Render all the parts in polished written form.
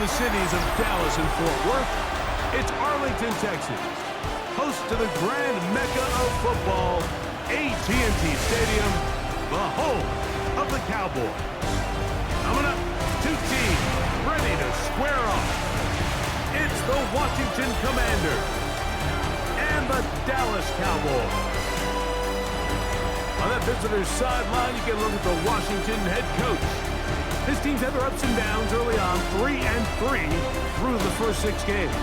the cities of Dallas and Fort Worth, it's Arlington, Texas, host to the grand mecca of football, AT&T Stadium, the home of the Cowboys. Coming up, two teams ready to square off. It's the Washington Commanders and the Dallas Cowboys. On that visitor's sideline, you get a look at the Washington head coach. His team's had their ups and downs early on, 3-3 through the first 6 games.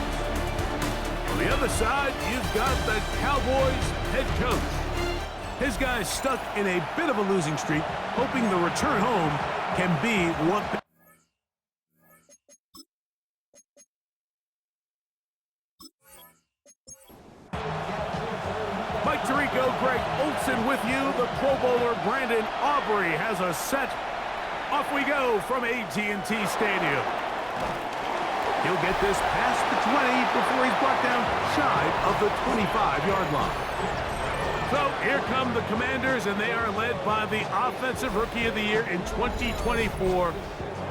On the other side, you've got the Cowboys head coach. His guys stuck in a bit of a losing streak, hoping the return home can be what... Mike Tirico, Greg Olson with you. The Pro Bowler Brandon Aubrey has a set. Off we go from AT&T Stadium. He'll get this past the 20 before he's brought down shy of the 25-yard line. So here come the Commanders, and they are led by the Offensive Rookie of the Year in 2024.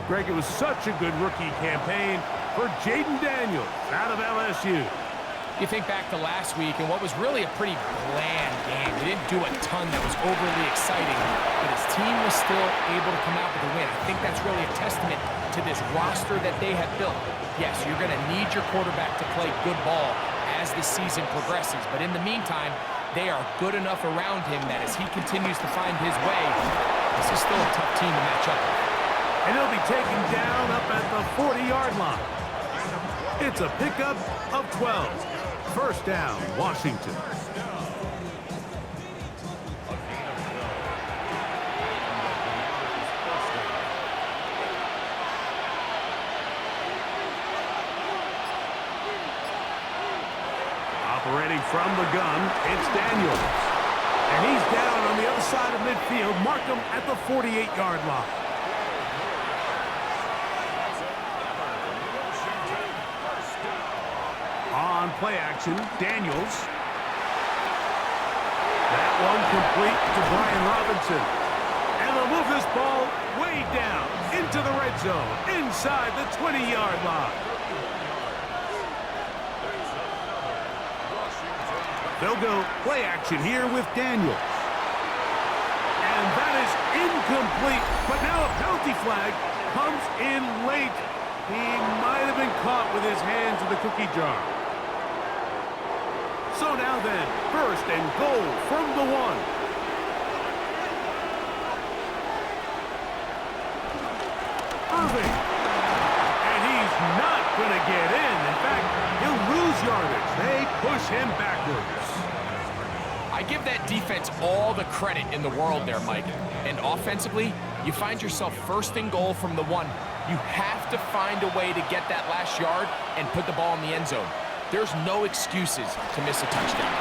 Greg, it was such a good rookie campaign for Jaden Daniels out of LSU. You think back to last week and what was really a pretty bland game. They didn't do a ton that was overly exciting, but his team was still able to come out with a win. I think that's really a testament to this roster that they have built. Yes, you're going to need your quarterback to play good ball as the season progresses, but in the meantime, they are good enough around him that as he continues to find his way, this is still a tough team to match up with. And he'll be taken down up at the 40-yard line. It's a pickup of 12. First down, Washington. Operating from the gun, it's Daniels. And he's down on the other side of midfield. Mark him at the 48-yard line. On play action, Daniels. That one complete to Brian Robinson. And they'll move this ball way down into the red zone, inside the 20-yard line. They'll go play action here with Daniels. And that is incomplete, but now a penalty flag comes in late. He might have been caught with his hands in the cookie jar. So now then, first and goal from the 1. Irving. And he's not going to get in. In fact, he'll lose yardage. They push him backwards. I give that defense all the credit in the world there, Mike. And offensively, you find yourself first and goal from the 1. You have to find a way to get that last yard and put the ball in the end zone. There's no excuses to miss a touchdown.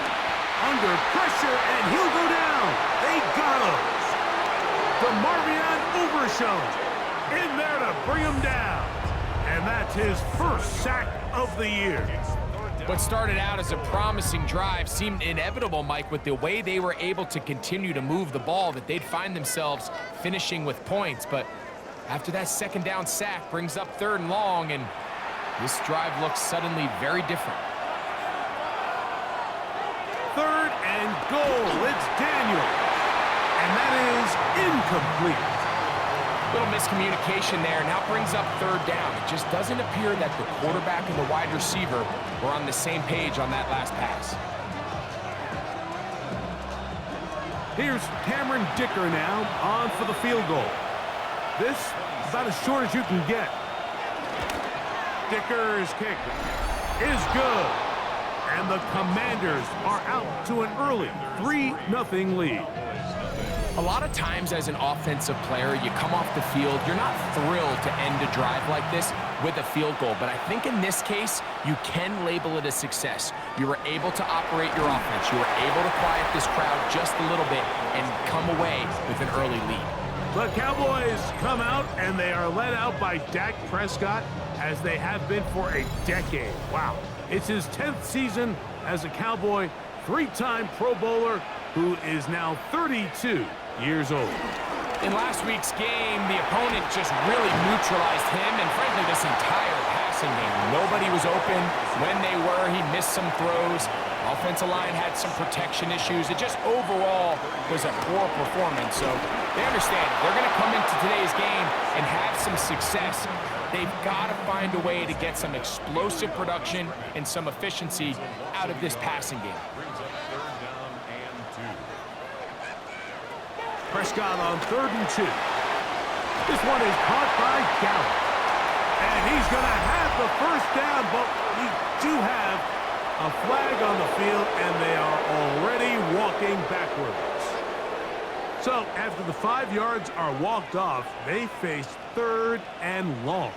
Under pressure, and he'll go down. They got him. DeMarvion Overshown in there to bring him down. And that's his first sack of the year. What started out as a promising drive seemed inevitable, Mike, with the way they were able to continue to move the ball, that they'd find themselves finishing with points. But after that second down sack brings up 3rd and long, and this drive looks suddenly very different. 3rd and goal. It's Daniel. And that is incomplete. Little miscommunication there. Now brings up 3rd down. It just doesn't appear that the quarterback and the wide receiver were on the same page on that last pass. Here's Cameron Dicker now on for the field goal. This about as short as you can get. Dicker's kick is good. And the Commanders are out to an early 3-0 lead. A lot of times as an offensive player, you come off the field, you're not thrilled to end a drive like this with a field goal. But I think in this case, you can label it a success. You were able to operate your offense. You were able to quiet this crowd just a little bit and come away with an early lead. The Cowboys come out, and they are led out by Dak Prescott, as they have been for a decade. Wow. It's his 10th season as a Cowboy, 3-time Pro Bowler, who is now 32 years old. In last week's game, the opponent just really neutralized him and, frankly, this entire pass passing game. Nobody was open. When they were, he missed some throws. Offensive line had some protection issues. It just overall was a poor performance. So they understand if they're going to come into today's game and have some success, they've got to find a way to get some explosive production and some efficiency out of this passing game. Prescott on 3rd and 2. This one is caught by Gallup. And he's going to have the first down, but we do have a flag on the field, and they are already walking backwards. So after the 5 yards are walked off, they face 3rd and long.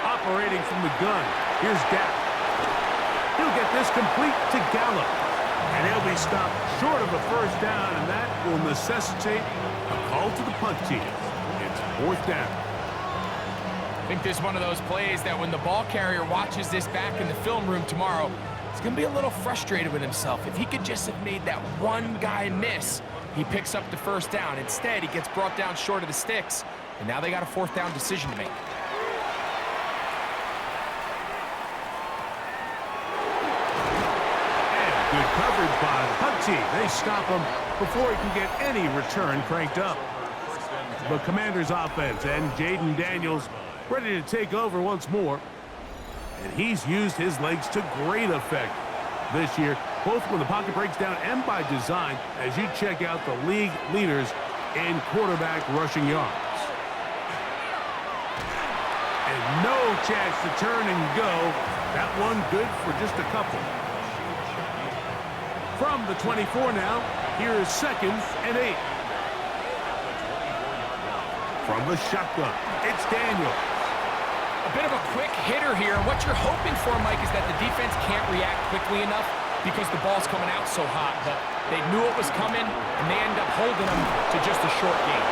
Operating from the gun, here's Dak. He'll get this complete to Gallup. And he'll be stopped short of a first down, and that will necessitate a call to the punt team. It's 4th down. I think this is one of those plays that when the ball carrier watches this back in the film room tomorrow, he's going to be a little frustrated with himself. If he could just have made that one guy miss, he picks up the first down. Instead, he gets brought down short of the sticks, and now they got a 4th down decision to make. Good coverage by the punt team. They stop him before he can get any return cranked up. The Commanders' offense and Jaden Daniels ready to take over once more. And he's used his legs to great effect this year, both when the pocket breaks down and by design, as you check out the league leaders in quarterback rushing yards. And no chance to turn and go. That one good for just a couple. From the 24 now, here is 2nd and 8. From the shotgun, it's Daniel. A bit of a quick hitter here. What you're hoping for, Mike, is that the defense can't react quickly enough because the ball's coming out so hot. But they knew it was coming, and they end up holding them to just a short gain.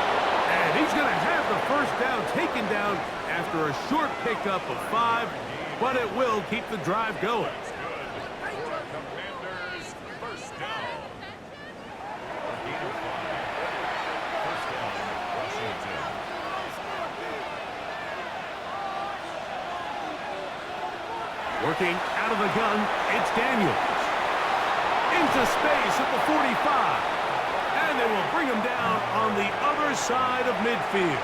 And he's going to have the first down taken down after a short pickup of 5, but it will keep the drive going. Working out of the gun, it's Daniels. Into space at the 45. And they will bring him down on the other side of midfield.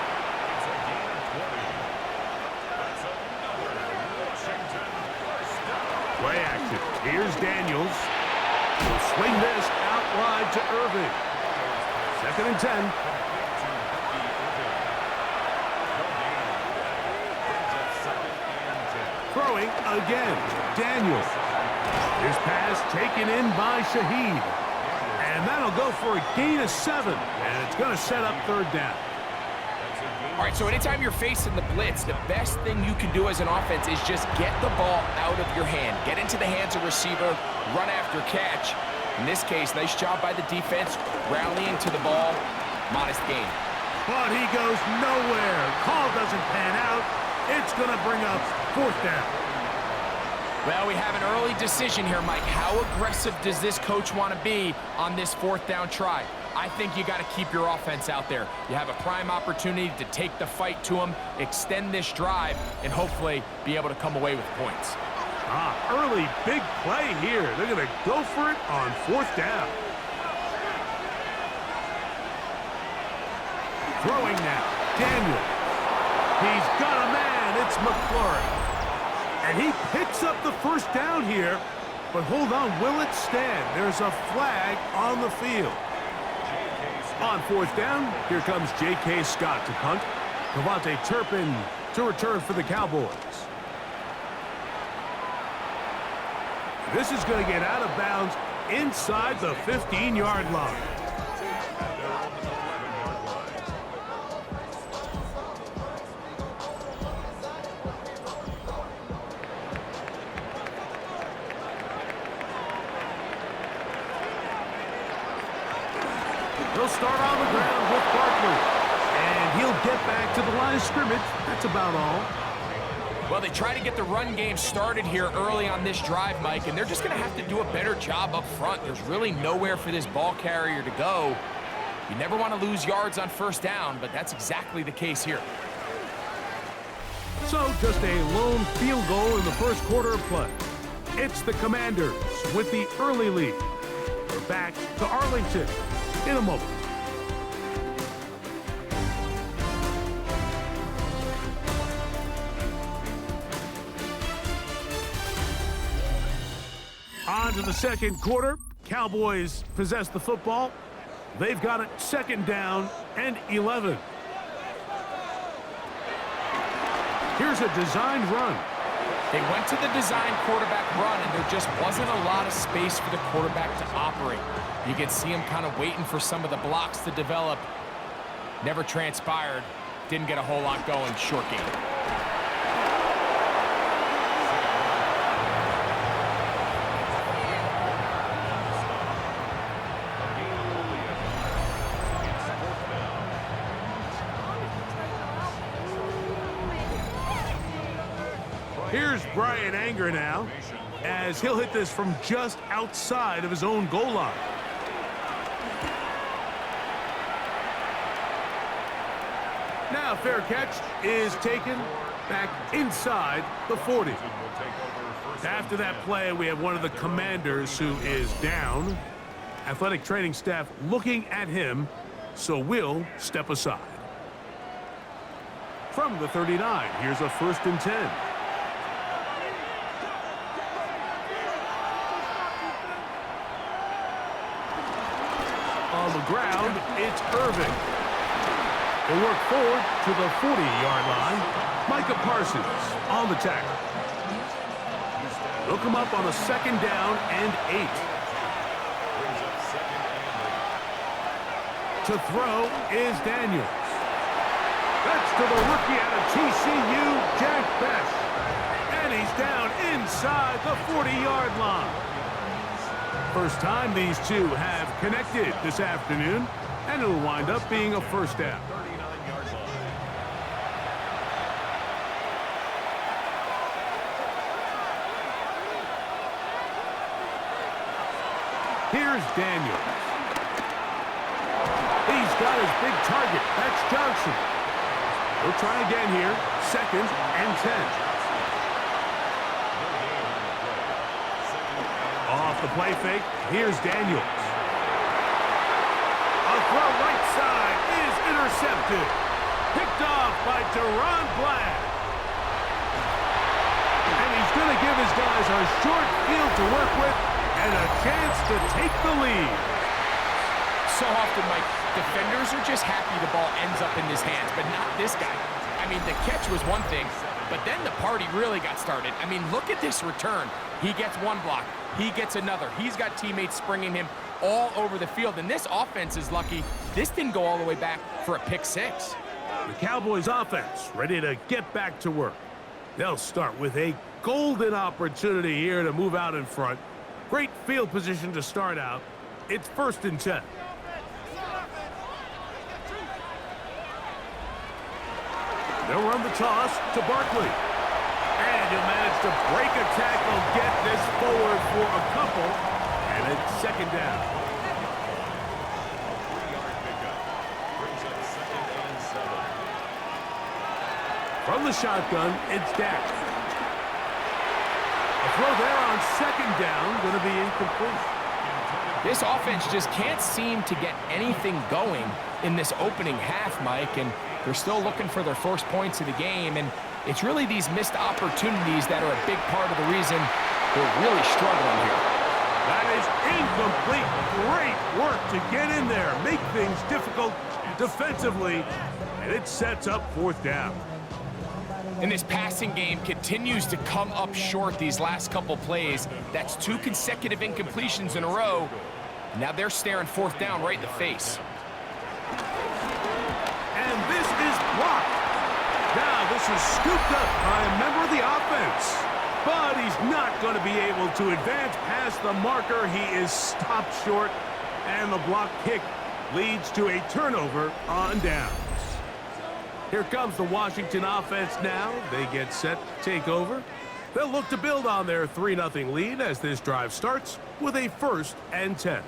Play action. Here's Daniels. He'll swing this out wide to Irving. 2nd and 10. Throwing again, Daniels. His pass taken in by Shaheed. And that'll go for a gain of 7. And it's going to set up 3rd down. All right, so anytime you're facing the blitz, the best thing you can do as an offense is just get the ball out of your hand. Get into the hands of receiver, run after catch. In this case, nice job by the defense, rallying to the ball. Modest gain. But he goes nowhere. Call doesn't pan out. It's going to bring up 4th down. Well, we have an early decision here, Mike. How aggressive does this coach want to be on this 4th down try? I think you got to keep your offense out there. You have a prime opportunity to take the fight to them, extend this drive, and hopefully be able to come away with points. Early big play here. They're going to go for it on 4th down. Throwing now, Daniel. He's got a man. It's McLaurin. And he picks up the first down here. But hold on, will it stand? There's a flag on the field. On 4th down, here comes J.K. Scott to punt. Devontae Turpin to return for the Cowboys. This is going to get out of bounds inside the 15-yard line. He'll start on the ground with Barkley. And he'll get back to the line of scrimmage. That's about all. Well, they try to get the run game started here early on this drive, Mike, and they're just going to have to do a better job up front. There's really nowhere for this ball carrier to go. You never want to lose yards on 1st down, but that's exactly the case here. So just a lone field goal in the first quarter of play. It's the Commanders with the early lead. We're back to Arlington in a moment. On to the second quarter. Cowboys possess the football. They've got it second down and 11. Here's a designed run. They went to the design quarterback run, and there just wasn't a lot of space for the quarterback to operate. You could see him kind of waiting for some of the blocks to develop. Never transpired. Didn't get a whole lot going. Short game. Here's Brian Anger now, as he'll hit this from just outside of his own goal line. Now fair catch is taken back inside the 40. After that play, we have one of the Commanders who is down. Athletic training staff looking at him, so we'll step aside. From the 39, here's a 1st and 10. On the ground, it's Irving. He'll work forward to the 40-yard line. Micah Parsons on the tackle. They'll come up on a 2nd down and 8. To throw is Daniels. That's to the rookie out of TCU, Jack Bech. And he's down inside the 40-yard line. First time these two have connected this afternoon, and it'll wind up being a 1st down. Here's Daniels. He's got his big target. That's Johnson. We'll try again here. 2nd and 10. Off the play fake, here's Daniels. A throw right side is intercepted. Picked off by Deron Black. And he's going to give his guys a short field to work with and a chance to take the lead. So often, Mike, defenders are just happy the ball ends up in his hands, but not this guy. I mean, the catch was one thing, but then the party really got started. I mean, look at this return. He gets one block. He gets another. He's got teammates springing him all over the field. And this offense is lucky. This didn't go all the way back for a pick 6. The Cowboys offense ready to get back to work. They'll start with a golden opportunity here to move out in front. Great field position to start out. It's 1st and 10. They'll run the toss to Barkley. And he'll manage to break a tackle, get this forward for a couple, and it's 2nd down. From the shotgun, it's Dak. A throw there on 2nd down, going to be incomplete. This offense just can't seem to get anything going in this opening half, Mike, and they're still looking for their first points of the game, and it's really these missed opportunities that are a big part of the reason they're really struggling here. That is incomplete. Great work to get in there, make things difficult defensively, and it sets up 4th down. And this passing game continues to come up short these last couple plays. That's 2 consecutive incompletions in a row. Now they're staring 4th down right in the face. And this is blocked. Now this is scooped up by a member of the offense. But he's not going to be able to advance past the marker. He is stopped short. And the block kick leads to a turnover on downs. Here comes the Washington offense now. They get set to take over. They'll look to build on their 3-0 lead as this drive starts with a 1st and 10.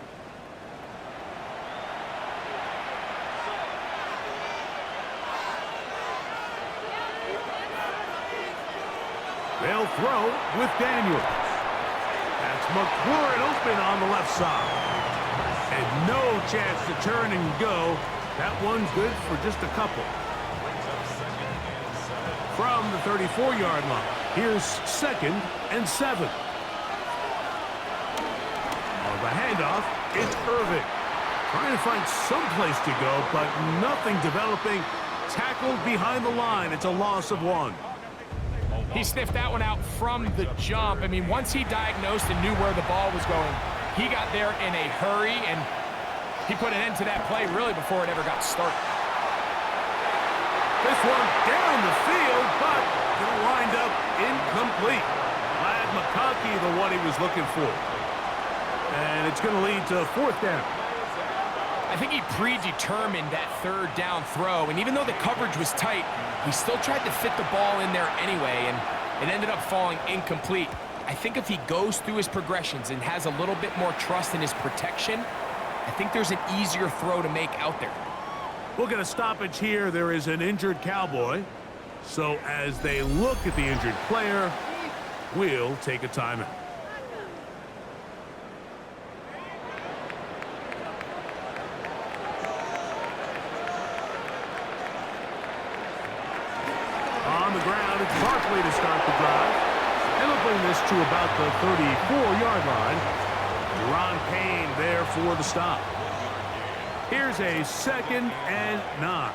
They'll throw with Daniels. That's McLaurin open on the left side. And no chance to turn and go. That one's good for just a couple. From the 34-yard line, here's 2nd and 7. On the handoff, it's Irving. Trying to find some place to go, but nothing developing. Tackled behind the line. It's a loss of 1. He sniffed that one out from the jump. I mean, once he diagnosed and knew where the ball was going, he got there in a hurry, and he put an end to that play really before it ever got started. This one down the field, but gonna wind up incomplete. Glad McConkey the one he was looking for. And it's gonna lead to 4th down. I think he predetermined that 3rd down throw, and even though the coverage was tight, he still tried to fit the ball in there anyway, and it ended up falling incomplete. I think if he goes through his progressions and has a little bit more trust in his protection, I think there's an easier throw to make out there. We'll get a stoppage here. There is an injured Cowboy. So as they look at the injured player, we'll take a timeout. On the ground, it's Barkley to start the drive. And they'll bring this to about the 34-yard line. Ron Payne there for the stop. Here's a 2nd and 9.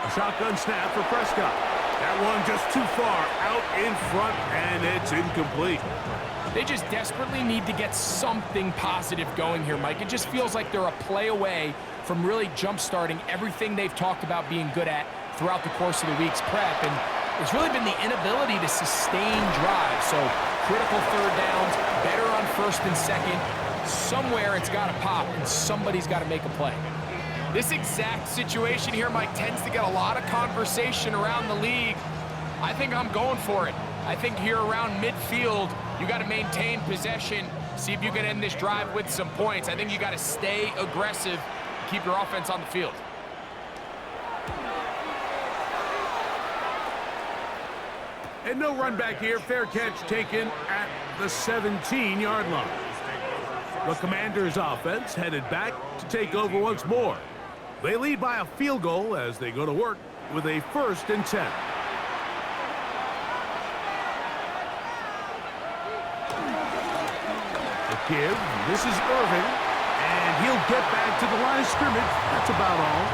A shotgun snap for Prescott. That one just too far out in front, and it's incomplete. They just desperately need to get something positive going here, Mike. It just feels like they're a play away from really jump-starting everything they've talked about being good at throughout the course of the week's prep. And it's really been the inability to sustain drives. So critical 3rd downs, better on 1st and 2nd. Somewhere it's got to pop, and somebody's got to make a play. This exact situation here, Mike, tends to get a lot of conversation around the league. I think I'm going for it. I think here around midfield, you got to maintain possession, see if you can end this drive with some points. I think you got to stay aggressive, keep your offense on the field. And no run back here. Fair catch taken at the 17-yard line. The Commanders' offense headed back to take over once more. They lead by a field goal as they go to work with a 1st and 10. The give. This is Irving. And he'll get back to the line of scrimmage. That's about all.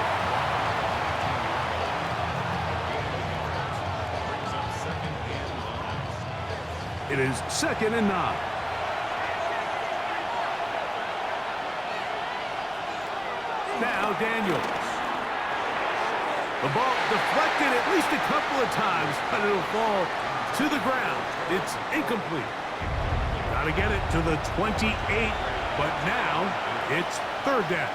It is 2nd and 9. Now Daniels. The ball deflected at least a couple of times, but it'll fall to the ground. It's incomplete. Got to get it to the 28, but now it's 3rd down.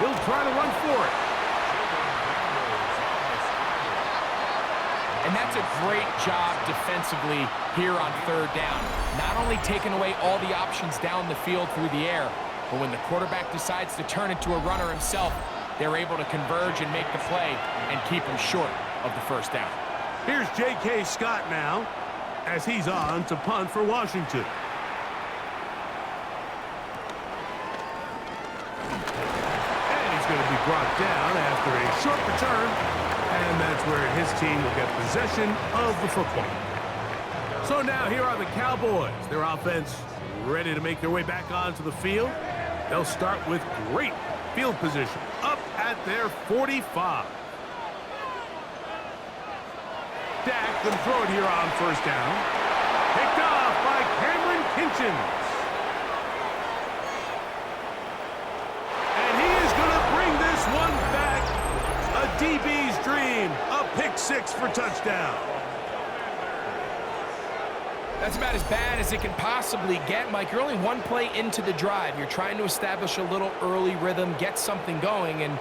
He'll try to run for it. And that's a great job defensively here on 3rd down. Not only taking away all the options down the field through the air, but when the quarterback decides to turn into a runner himself, they're able to converge and make the play and keep him short of the 1st down. Here's J.K. Scott now as he's on to punt for Washington. And he's going to be brought down after a short return. And that's where his team will get possession of the football. So now here are the Cowboys. Their offense ready to make their way back onto the field. They'll start with great field position up at their 45. Dak can throw it here on 1st down. Picked off by Cameron Kinchins. And he is going to bring this one back. A DB's dream, a pick-6 for touchdown. That's about as bad as it can possibly get, Mike. You're only one play into the drive. You're trying to establish a little early rhythm, get something going, and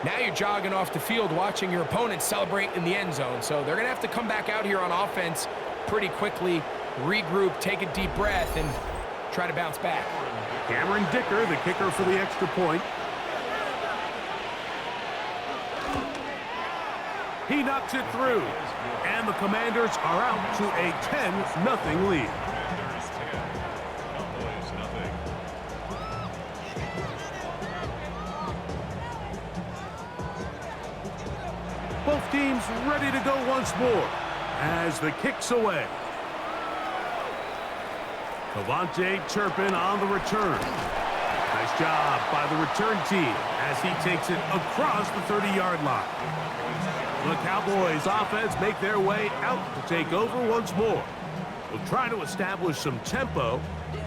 now you're jogging off the field watching your opponent celebrate in the end zone. So they're going to have to come back out here on offense pretty quickly, regroup, take a deep breath, and try to bounce back. Cameron Dicker, the kicker for the extra point. He knocks it through. And the Commanders are out to a 10-0 lead. Both teams ready to go once more as the kick's away. Cavante Turpin on the return. Nice job by the return team as he takes it across the 30-yard line. The Cowboys offense make their way out to take over once more. We'll try to establish some tempo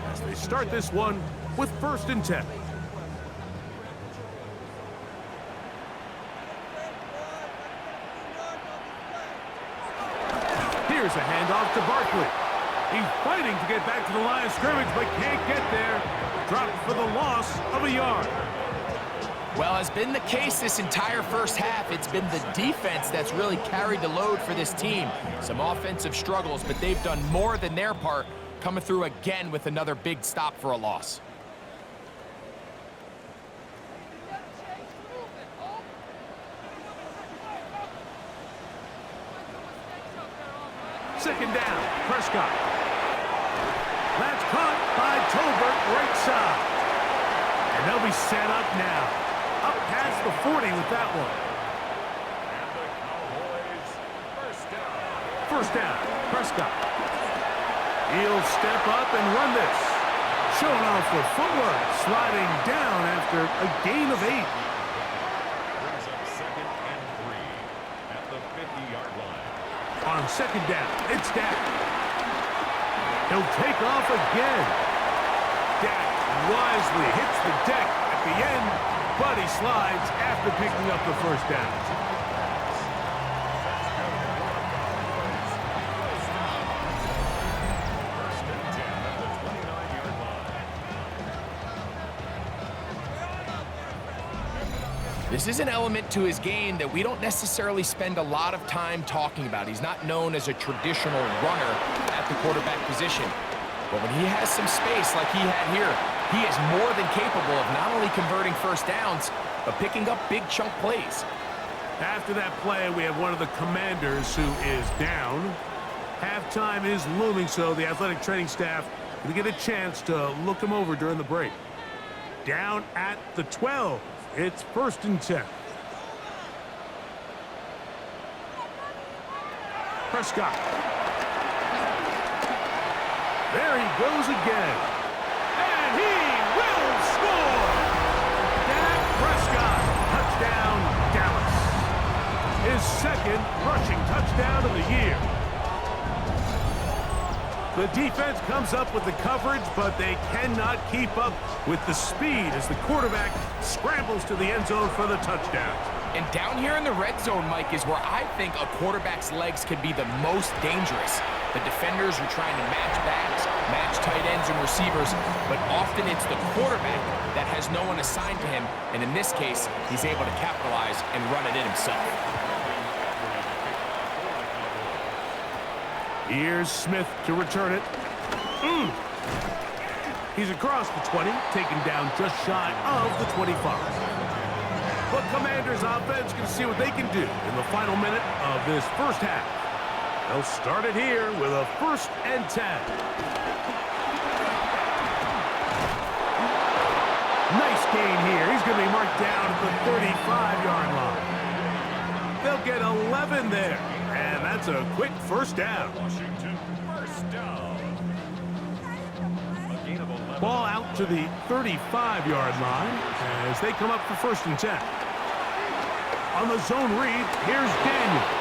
as they start this one with 1st and 10. Here's a handoff to Barkley. He's fighting to get back to the line of scrimmage, but can't get there. Dropped for the loss of a yard. Well, has been the case this entire first half. It's been the defense that's really carried the load for this team. Some offensive struggles, but they've done more than their part, coming through again with another big stop for a loss. Second down, Prescott. That's caught by Tolbert, right side. And they'll be set up now. Up past the 40 with that one. First down, Prescott. He'll step up and run this. Showing off the footwork, sliding down after a gain of 8. Brings up 2nd and 3 at the 50-yard line. On second down, it's Dak. He'll take off again. Dak wisely hits the deck at the end, but he slides after picking up the first down. This is an element to his game that we don't necessarily spend a lot of time talking about. He's not known as a traditional runner at the quarterback position. But when he has some space like he had here, he is more than capable of not only converting first downs, but picking up big chunk plays. After that play, we have one of the Commanders who is down. Halftime is looming, so the athletic training staff will get a chance to look him over during the break. Down at the 12. It's 1st and 10. Prescott. There he goes again. And he will score! Dak Prescott. Touchdown, Dallas. His 2nd rushing touchdown of the year. The defense comes up with the coverage, but they cannot keep up with the speed as the quarterback scrambles to the end zone for the touchdown. And down here in the red zone, Mike, is where I think a quarterback's legs could be the most dangerous. The defenders are trying to match backs, match tight ends and receivers, but often it's the quarterback that has no one assigned to him, and in this case, he's able to capitalize and run it in himself. Here's Smith to return it. He's across the 20, taken down just shy of the 25. But Commanders offense can see what they can do in the final minute of this first half. They'll start it here with a 1st and 10. Nice gain here. He's going to be marked down at the 35-yard line. They'll get 11 there. And that's a quick first down. Washington, first down. A gain of 11. Ball out to the 35-yard line as they come up for 1st and 10. On the zone read, here's Daniels.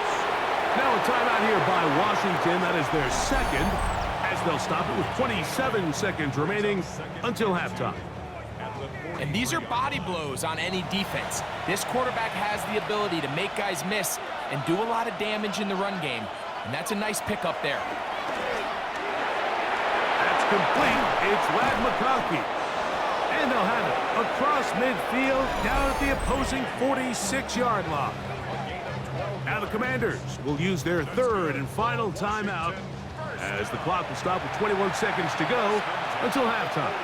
Now a timeout here by Washington. That is their 2nd, as they'll stop it with 27 seconds remaining until halftime. And these are body blows on any defense. This quarterback has the ability to make guys miss and do a lot of damage in the run game. And that's a nice pickup there. That's complete. It's Ladd McConkey. And they'll have it across midfield down at the opposing 46-yard line. Now the Commanders will use their 3rd and final timeout as the clock will stop with 21 seconds to go until halftime.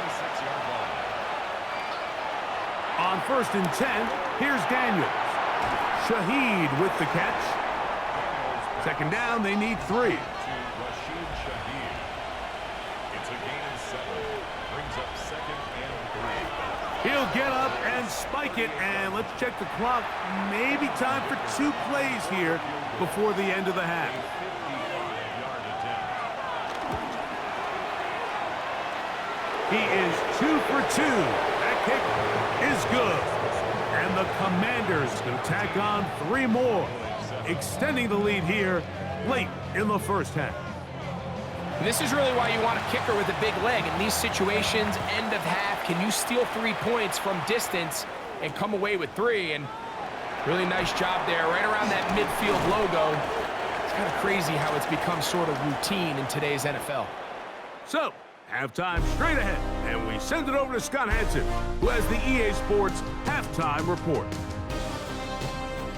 On 1st and 10, here's Daniels. Shaheed with the catch. Second down, they need 3. It's a gain of 7. Brings up second and 3. He'll get up and spike it, and let's check the clock. Maybe time for 2 plays here before the end of the half. 55-yard attempt. He is 2 for 2. That kick is good. And the Commanders can tack on 3 more, extending the lead here late in the first half. This is really why you want a kicker with a big leg. In these situations, end of half, can you steal 3 points from distance and come away with 3? And really nice job there, right around that midfield logo. It's kind of crazy how it's become sort of routine in today's NFL. So, halftime straight ahead, and we send it over to Scott Hansen, who has the EA Sports Halftime Report.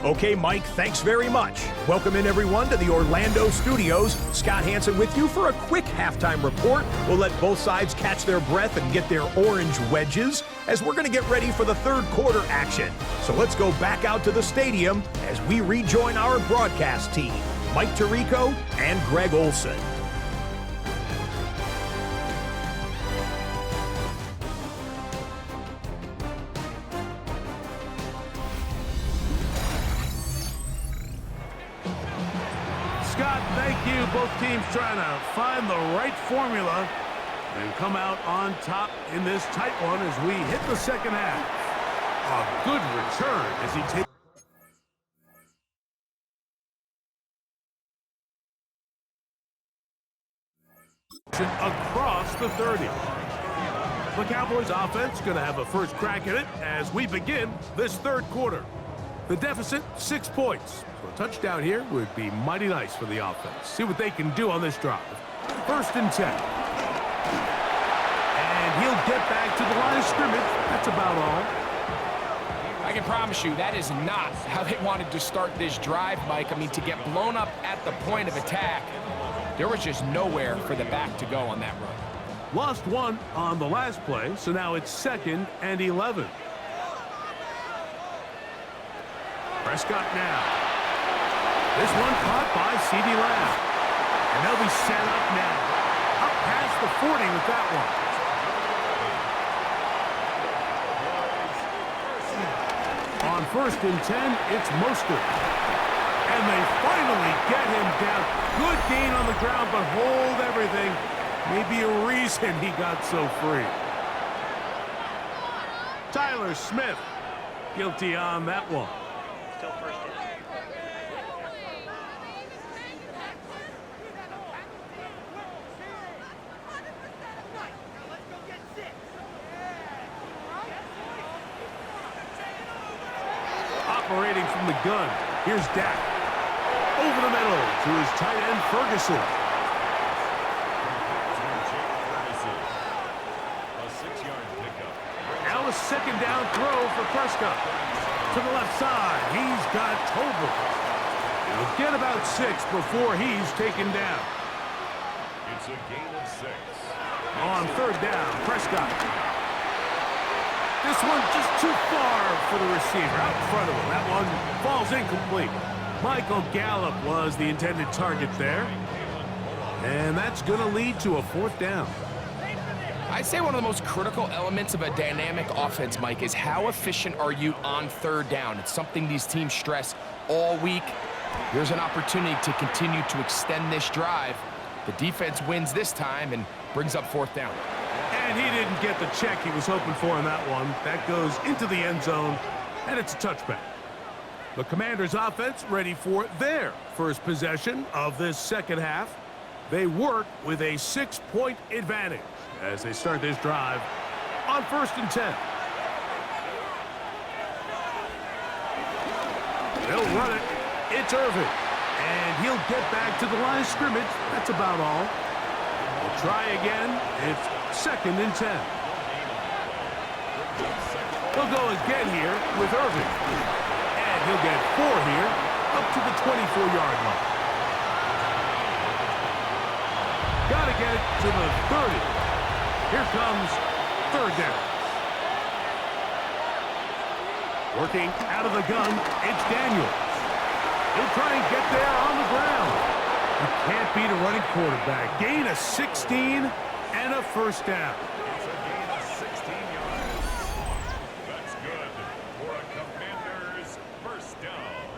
Okay, Mike, thanks very much. Welcome in, everyone, to the Orlando studios. Scott Hansen with you for a quick halftime report. We'll let both sides catch their breath and get their orange wedges as we're going to get ready for the third quarter action. So let's go back out to the stadium as we rejoin our broadcast team, Mike Tirico and Greg Olson. Scott, thank you. Both teams trying to find the right formula and come out on top in this tight one as we hit the second half. A good return as he takes across the 30. The Cowboys offense going to have a first crack at it as we begin this third quarter. The deficit, 6 points. So a touchdown here would be mighty nice for the offense. See what they can do on this drive. First and 10. And he'll get back to the line of scrimmage. That's about all. I can promise you that is not how they wanted to start this drive, Mike. I mean, to get blown up at the point of attack, there was just nowhere for the back to go on that run. Lost 1 on the last play, so now it's 2nd and 11. Prescott now. This one caught by C.D. Lamb. And they'll be set up now. Up past the 40 with that one. On first and 10, it's Mostert. And they finally get him down. Good gain on the ground, but hold everything. Maybe a reason he got so free. Tyler Smith, guilty on that one. Still first down. Operating from the gun, here's Dak. Over the middle to his tight end, Ferguson. A 6-yard pickup. Now a second down throw for Prescott. To the left side, he's got Tolbert. He'll get about 6 before he's taken down. It's a gain of 6. On third down, Prescott. This one just too far for the receiver, out in front of him. That one falls incomplete. Michael Gallup was the intended target there. And that's going to lead to a 4th down. I'd say one of the most critical elements of a dynamic offense, Mike, is how efficient are you on third down. It's something these teams stress all week. There's an opportunity to continue to extend this drive. The defense wins this time and brings up 4th down. And he didn't get the check he was hoping for in that one. That goes into the end zone, and it's a touchback. The Commanders' offense ready for their first possession of this second half. They work with a 6-point advantage as they start this drive on first and 10. They'll run it. It's Irvin. And he'll get back to the line of scrimmage. That's about all. We'll try again. It's 2nd and 10. He'll go again here with Irvin. And he'll get 4 here up to the 24-yard line. Got to get it to the 30. Here comes third down. Working out of the gun, it's Daniels. He'll try and get there on the ground. You can't beat a running quarterback. Gain of 16 and a first down. It's a gain of 16 yards. That's good for a Commanders first down.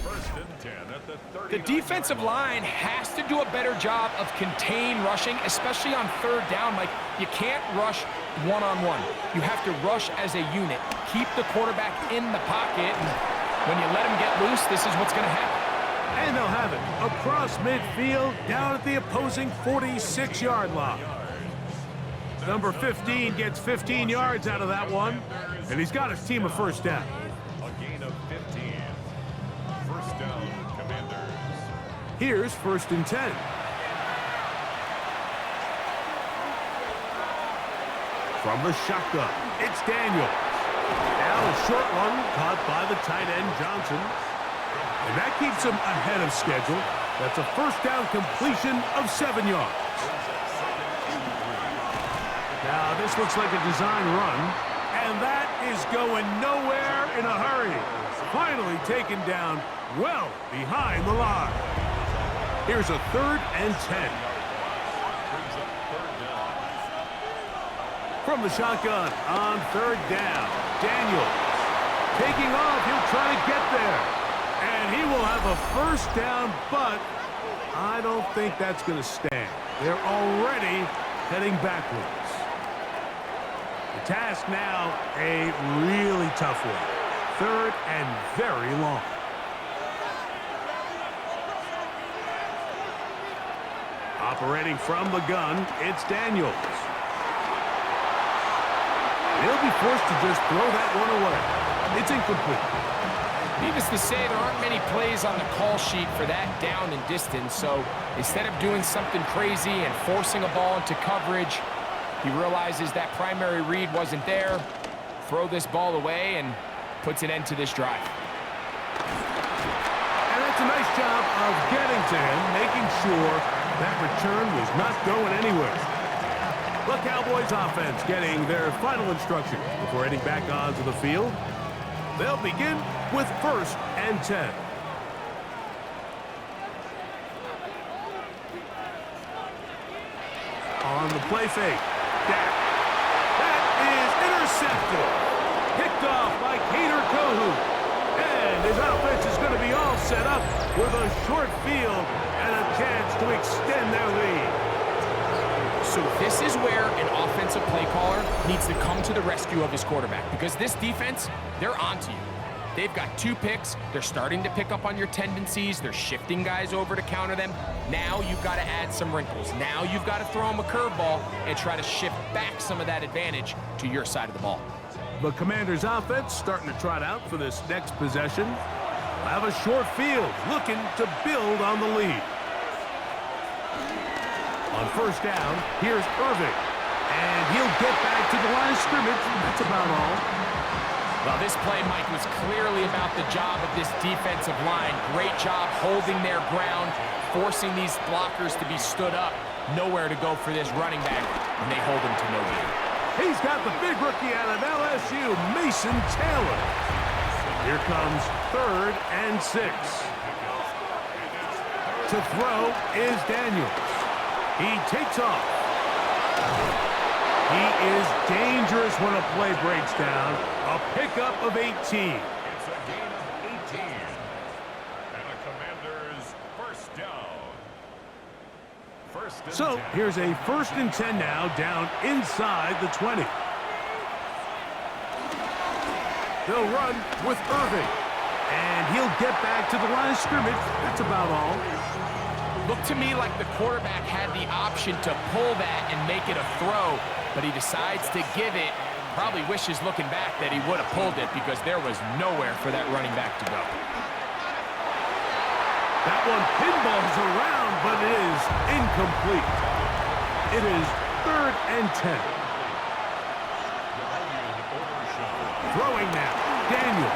First and 10 at the 30. The defensive line has to do a better job of contain rushing, especially on third down. Like, you can't rush one-on-one. You have to rush as a unit. Keep the quarterback in the pocket, and when you let him get loose, this is what's going to happen. And they'll have it across midfield, down at the opposing 46-yard line. Number 15 gets 15 yards out of that one, and he's got his team a first down. A gain of 15. First down, Commanders. Here's first and 10. From the shotgun, it's Daniels. Now a short one caught by the tight end Johnson. And that keeps him ahead of schedule. That's a first down completion of 7 yards. Now this looks like a design run. And that is going nowhere in a hurry. Finally taken down well behind the line. Here's a third and 10. From the shotgun on third down, Daniels taking off. He'll try to get there. And he will have a first down, but I don't think that's going to stand. They're already heading backwards. The task now, a really tough one. Third and very long. Operating from the gun, it's Daniels. He'll be forced to just throw that one away. It's incomplete. Needless to say, there aren't many plays on the call sheet for that down and distance, so instead of doing something crazy and forcing a ball into coverage, he realizes that primary read wasn't there, throw this ball away, and puts an end to this drive. And that's a nice job of getting to him, making sure that return was not going anywhere. The Cowboys offense getting their final instruction before heading back onto the field. They'll begin with first and 10. On the play fake. That is intercepted. Picked off by Cater Kohu. And his offense is going to be all set up with a short field and a chance to extend their lead. So this is where an offensive play caller needs to come to the rescue of his quarterback, because this defense, they're onto you. They've got 2 picks. They're starting to pick up on your tendencies. They're shifting guys over to counter them. Now you've got to add some wrinkles. Now you've got to throw them a curveball and try to shift back some of that advantage to your side of the ball. The Commanders' offense starting to trot out for this next possession. Have a short field, looking to build on the lead. On first down, here's Irving. And he'll get back to the line of scrimmage. That's about all. Well, this play, Mike, was clearly about the job of this defensive line. Great job holding their ground, forcing these blockers to be stood up. Nowhere to go for this running back, and they hold him to no gain. He's got the big rookie out of LSU, Mason Taylor. Here comes third and 6. To throw is Daniels. He takes off. He is dangerous when a play breaks down. A pickup of 18. It's a gain of 18. And a Commanders first down. First and So 10. here's a first and 10 now, down inside the 20. They'll run with Irving. And he'll get back to the line of scrimmage. That's about all. Looked to me like the quarterback had the option to pull that and make it a throw, but he decides to give it. Probably wishes looking back that he would have pulled it, because there was nowhere for that running back to go. That one pinballs around, but it is incomplete. It is third and 10. Throwing now, Daniel.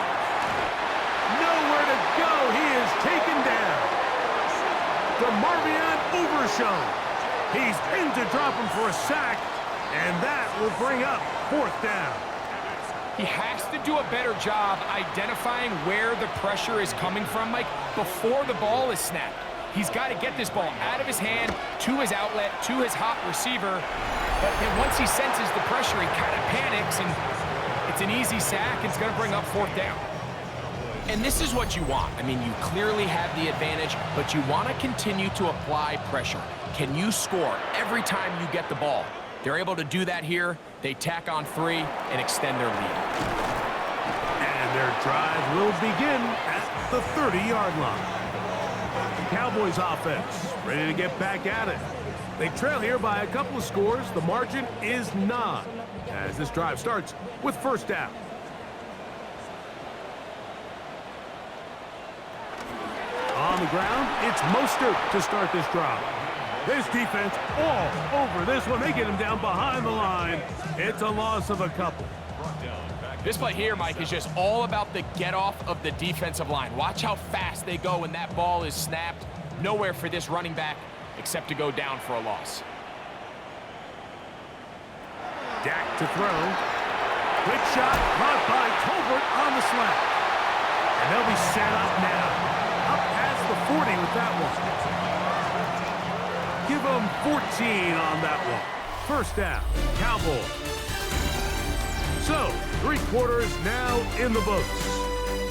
Nowhere to go. He is taken down. DeMarvion Overshown. He's in to drop him for a sack, and that will bring up fourth down. He has to do a better job identifying where the pressure is coming from, Mike, before the ball is snapped. He's got to get this ball out of his hand, to his outlet, to his hot receiver. But then once he senses the pressure, he kind of panics, and it's an easy sack. It's going to bring up 4th down. And this is what you want. I mean, you clearly have the advantage, but you want to continue to apply pressure. Can you score every time you get the ball? They're able to do that here. They tack on 3 and extend their lead. And their drive will begin at the 30-yard line. Cowboys offense ready to get back at it. They trail here by a couple of scores. The margin is 9 as this drive starts with 1st down. On the ground, it's Mostert to start this drive. This defense all over this one. They get him down behind the line. It's a loss of a couple. This play here, Mike, is just all about the get-off of the defensive line. Watch how fast they go when that ball is snapped. Nowhere for this running back except to go down for a loss. Dak to throw. Quick shot caught by Tolbert on the slant. And they'll be set up now. Up past the 40 with that one. Give them 14 on that one. 1st down, Cowboys. So, 3 quarters now in the books.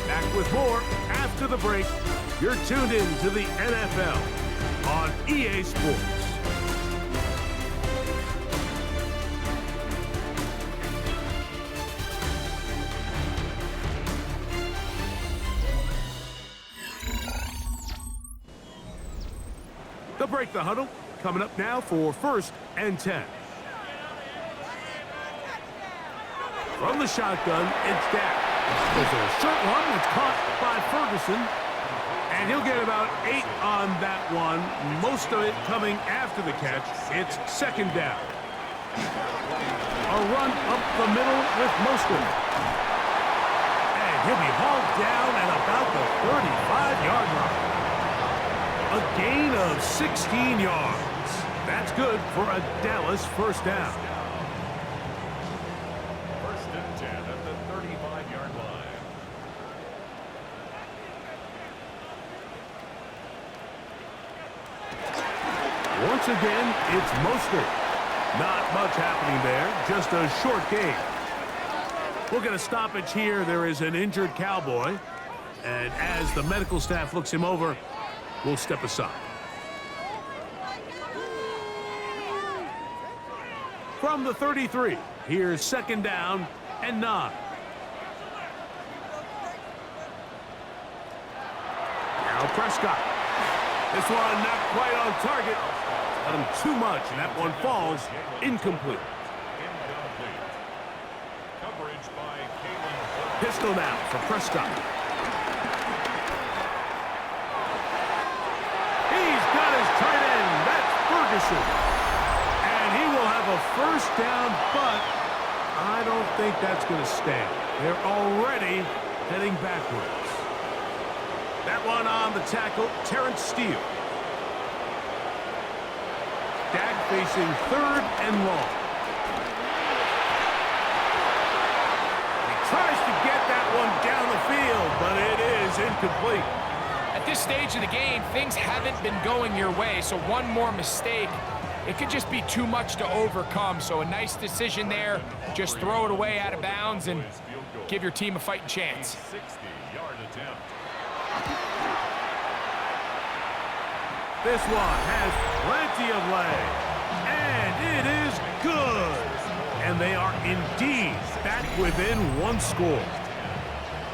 Back with more after the break. You're tuned in to the NFL on EA Sports. They'll break the huddle. Coming up now for 1st and 10. From the shotgun, it's Dak. There's a short one that's caught by Ferguson. And he'll get about 8 on that one. Most of it coming after the catch. It's 2nd down. A run up the middle with Mostert. And he'll be hauled down at about the 35-yard line. A gain of 16 yards. That's good for a Dallas 1st down. 1st and 10 at the 35-yard line. Once again, it's Mostert. Not much happening there, just a short gain. We'll get a stoppage here. There is an injured Cowboy. And as the medical staff looks him over, we'll step aside. From the 33, here's 2nd down and 9. Now Prescott. This one not quite on target. Got him too much, and that one falls incomplete. Coverage by Kalen. Pistol now for Prescott. He's got his tight end. That's Ferguson. And he will have a 1st down, but I don't think that's going to stand. They're already heading backwards. That one on the tackle, Terrence Steele. Dak facing 3rd and long. He tries to get that one down the field, but it is incomplete. At this stage of the game, things haven't been going your way, so one more mistake, it could just be too much to overcome. So a nice decision there. Just throw it away out of bounds and give your team a fighting chance. 60-yard attempt. This one has plenty of leg, and it is good. And they are indeed back within 1 score.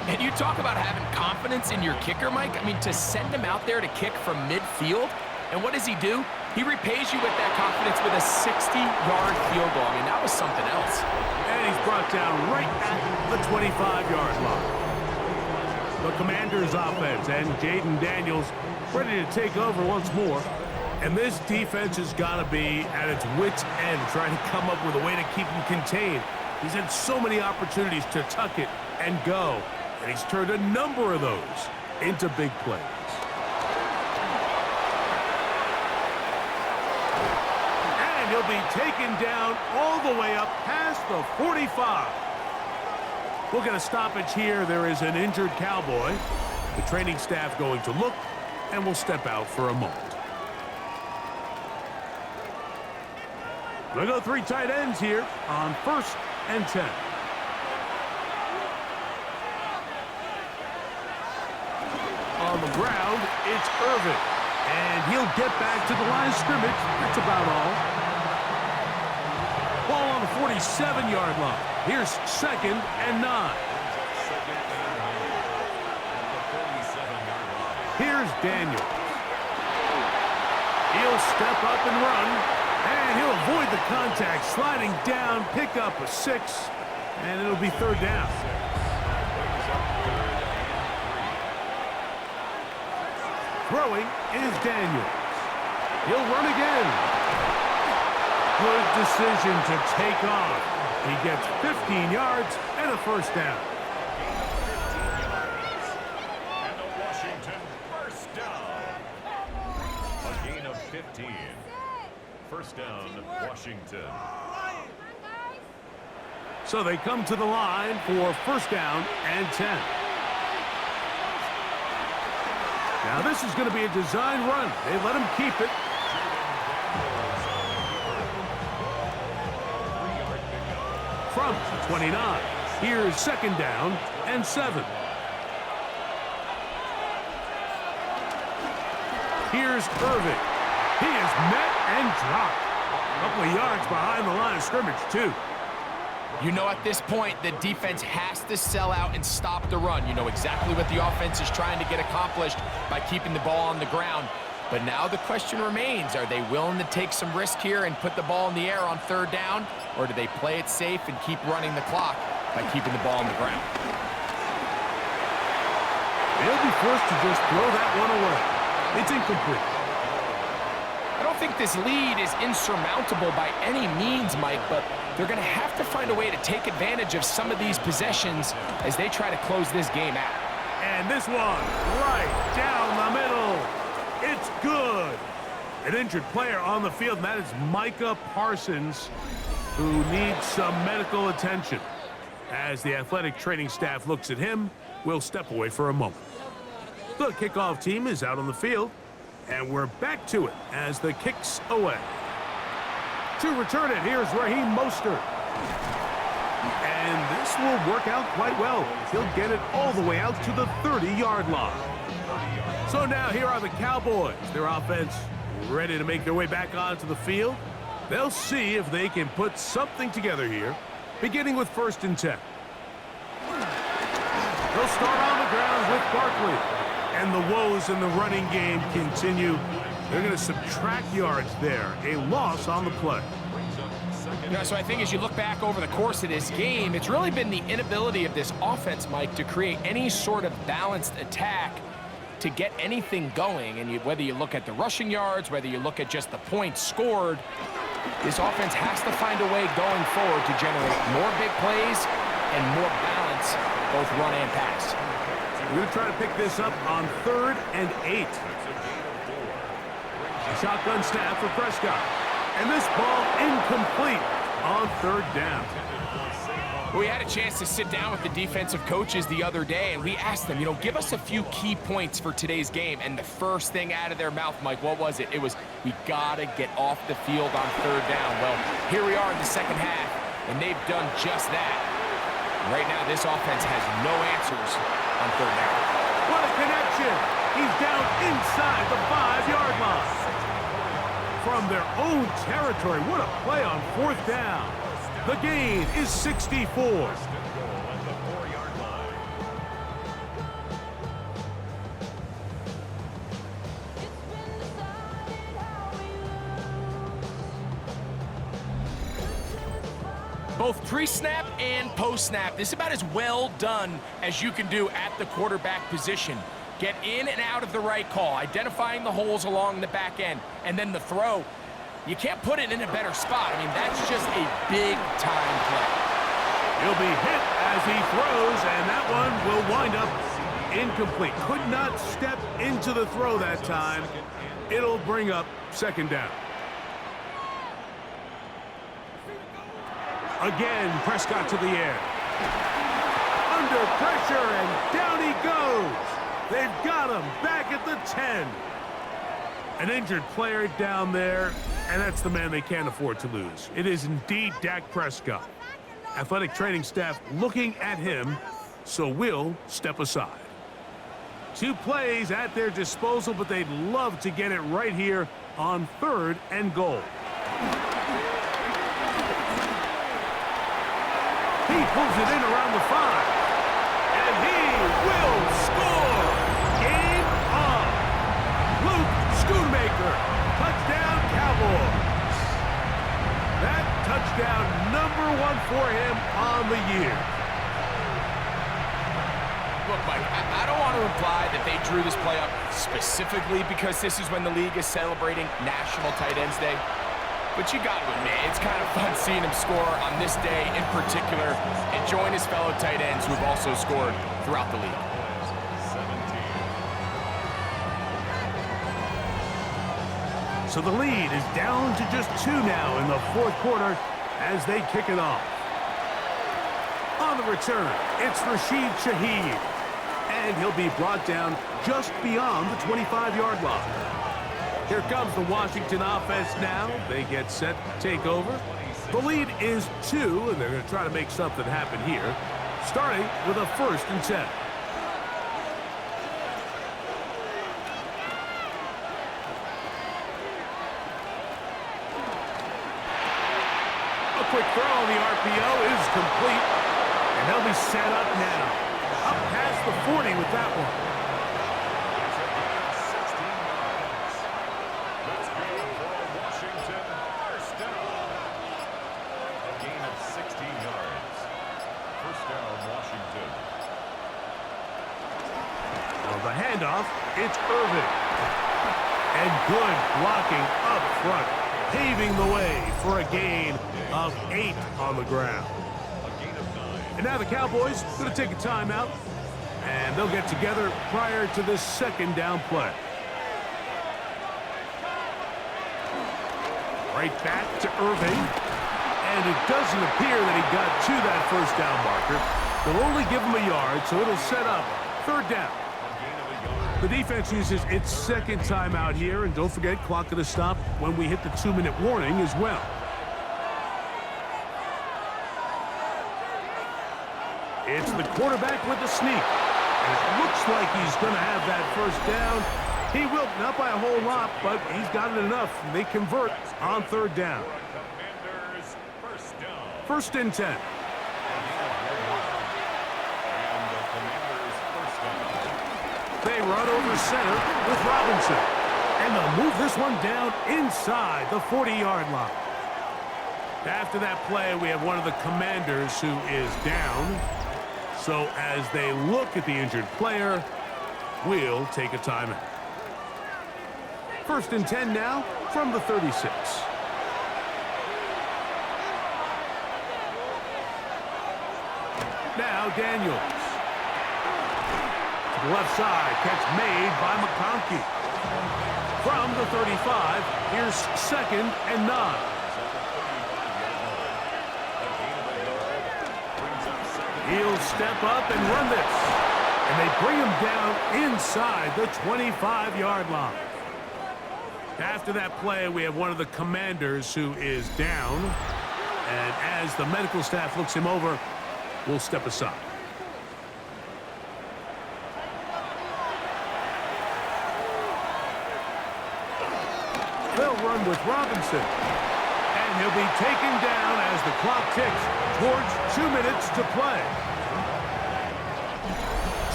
And you talk about having confidence in your kicker, Mike. I mean, to send him out there to kick from midfield, and what does he do? He repays you with that confidence with a 60-yard field goal. I mean, that was something else. And he's brought down right at the 25-yard line. The Commanders' offense and Jaden Daniels ready to take over once more. And this defense has got to be at its wits' end, trying to come up with a way to keep him contained. He's had so many opportunities to tuck it and go, and he's turned a number of those into big plays. And he'll be taken down all the way up past the 45. We'll get a stoppage here. There is an injured Cowboy. The training staff going to look, and we'll step out for a moment. We'll go 3 tight ends here on 1st and 10. On the ground, it's Irvin. And he'll get back to the line of scrimmage. That's about all. Ball on the 47-yard line. Here's 2nd and 9. Here's Daniels. He'll step up and run, and he'll avoid the contact, sliding down, pick up a 6, and it'll be 3rd down. Throwing is Daniels. He'll run again. Good decision to take off. He gets 15 yards and a 1st down. And the Washington 1st down. A gain of 15. 1st down, Washington. So they come to the line for 1st down and 10. Now this is going to be a design run. They let him keep it. From the 29. Here's 2nd down and 7. Here's Irving. He is met and dropped. A couple of yards behind the line of scrimmage, too. You know, at this point, the defense has to sell out and stop the run. You know exactly what the offense is trying to get accomplished by keeping the ball on the ground. But now the question remains, are they willing to take some risk here and put the ball in the air on 3rd down? Or do they play it safe and keep running the clock by keeping the ball on the ground? They'll be forced to just throw that one away. It's incomplete. I don't think this lead is insurmountable by any means, Mike, but they're going to have to find a way to take advantage of some of these possessions as they try to close this game out. And this one right down the middle. It's good. An injured player on the field, and that is Micah Parsons, who needs some medical attention. As the athletic training staff looks at him, we'll step away for a moment. The kickoff team is out on the field, and we're back to it as the kick's away. To return it, here's Raheem Mostert. And this will work out quite well. He'll get it all the way out to the 30-yard line. So now here are the Cowboys. Their offense ready to make their way back onto the field. They'll see if they can put something together here, beginning with 1st and 10. They'll start on the ground with Barkley. And the woes in the running game continue. They're going to subtract yards there. A loss on the play. Yeah, so I think as you look back over the course of this game, it's really been the inability of this offense, Mike, to create any sort of balanced attack to get anything going. And whether you look at the rushing yards, whether you look at just the points scored, this offense has to find a way going forward to generate more big plays and more balance, both run and pass. We're going to try to pick this up on 3rd and 8. A shotgun snap for Prescott. And this ball incomplete on 3rd down. We had a chance to sit down with the defensive coaches the other day, and we asked them, give us a few key points for today's game. And the first thing out of their mouth, Mike, what was it? It was, we got to get off the field on 3rd down. Well, here we are in the 2nd half, and they've done just that. Right now, this offense has no answers on 3rd down. What a connection! He's down inside the 5-yard line. From their own territory, what a play on 4th down. The gain is 64. Both pre-snap and post-snap, this is about as well done as you can do at the quarterback position. Get in and out of the right call, identifying the holes along the back end, and then the throw. You can't put it in a better spot. I mean, that's just a big-time play. He'll be hit as he throws, and that one will wind up incomplete. Could not step into the throw that time. It'll bring up 2nd down. Again, Prescott to the air. under pressure, and down he goes. They've got him back at the 10. An injured player down there, and that's the man they can't afford to lose. It is indeed Dak Prescott. Athletic training staff looking at him, so we'll step aside. 2 plays at their disposal, but they'd love to get it right here on 3rd and goal. He pulls it in around the 5, and he will score. Game on. Luke Schoonmaker, touchdown Cowboys. That touchdown number 1 for him on the year. Look, Mike, I don't want to imply that they drew this play up specifically because this is when the league is celebrating National Tight Ends Day. But you got to admit, it's kind of fun seeing him score on this day in particular and join his fellow tight ends who have also scored throughout the league. So the lead is down to just 2 now in the 4th quarter as they kick it off. On the return, it's Rashid Shaheed. And he'll be brought down just beyond the 25-yard line. Here comes the Washington offense now. They get set to take over. The lead is 2, and they're going to try to make something happen here, starting with a 1st and 10. A quick throw on the RPO is complete, and they'll be set up now. Up past the 40 with that one. The handoff, it's Irving. And good blocking up front, paving the way for a gain of 8 on the ground. And now the Cowboys going to take a timeout, and they'll get together prior to this 2nd down play. Right back to Irving, and it doesn't appear that he got to that 1st down marker. They'll only give him a yard, so it'll set up 3rd down. The defense uses its 2nd timeout here, and don't forget, clock going to stop when we hit the 2-minute warning as well. It's the quarterback with the sneak, and it looks like he's going to have that 1st down. He will, not by a whole lot, but he's got it enough. They convert on 3rd down. 1st and 10. They run over center with Robinson. And they'll move this one down inside the 40-yard line. After that play, we have one of the Commanders who is down. So as they look at the injured player, we'll take a timeout. 1st and 10 now from the 36. Now Daniels. To the left side, catch made by McConkey. From the 35, here's 2nd and 9. He'll step up and run this. And they bring him down inside the 25-yard line. After that play, we have one of the Commanders who is down. And as the medical staff looks him over, we'll step aside. They'll run with Robinson. And he'll be taken down as the clock ticks towards 2 minutes to play.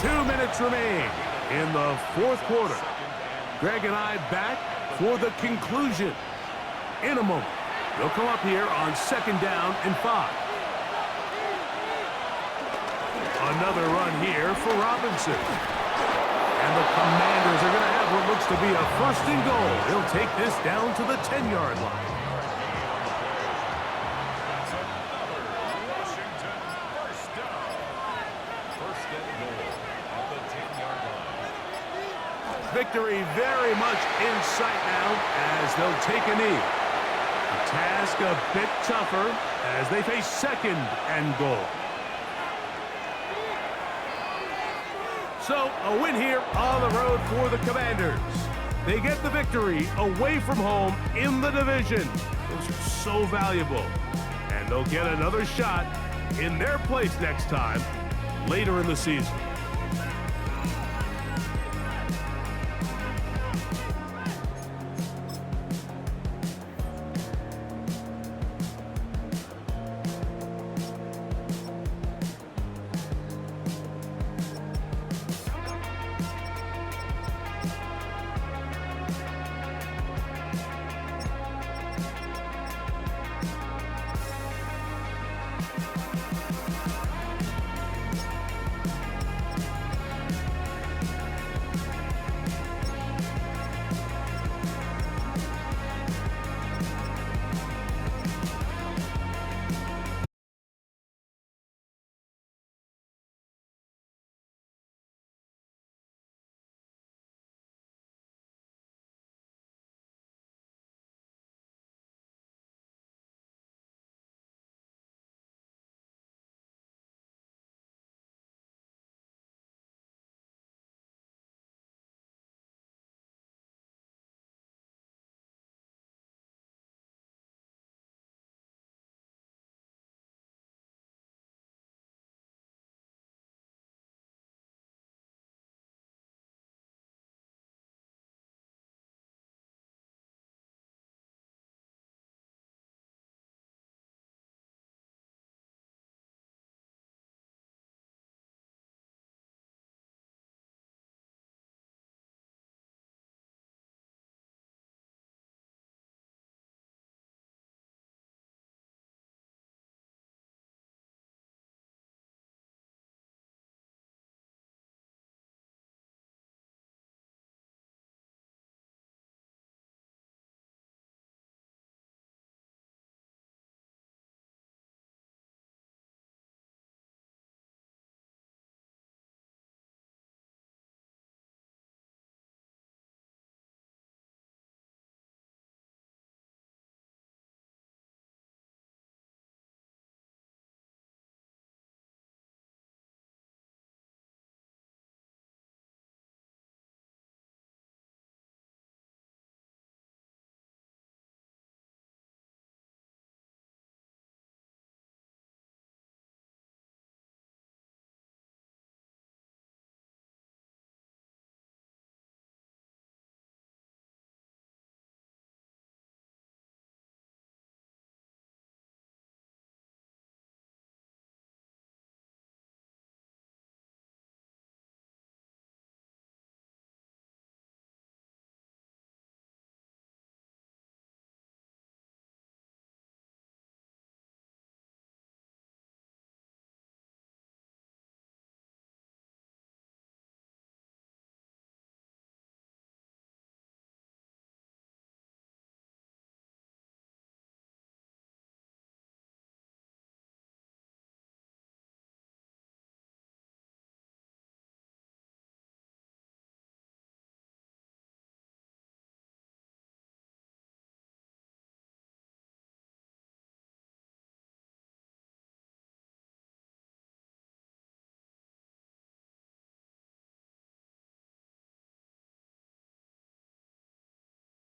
2 minutes remain in the 4th quarter. Greg and I back for the conclusion in a moment. They'll come up here on 2nd down and 5. Another run here for Robinson. And the Commanders are going to have what looks to be a 1st and goal. He'll take this down to the 10-yard line. That's another Washington 1st down. 1st and goal at the 10-yard line. Victory very much in sight now as they'll take a knee. The task a bit tougher as they face 2nd and goal. So, a win here on the road for the Commanders. They get the victory away from home in the division. Those are so valuable. And they'll get another shot in their place next time later in the season.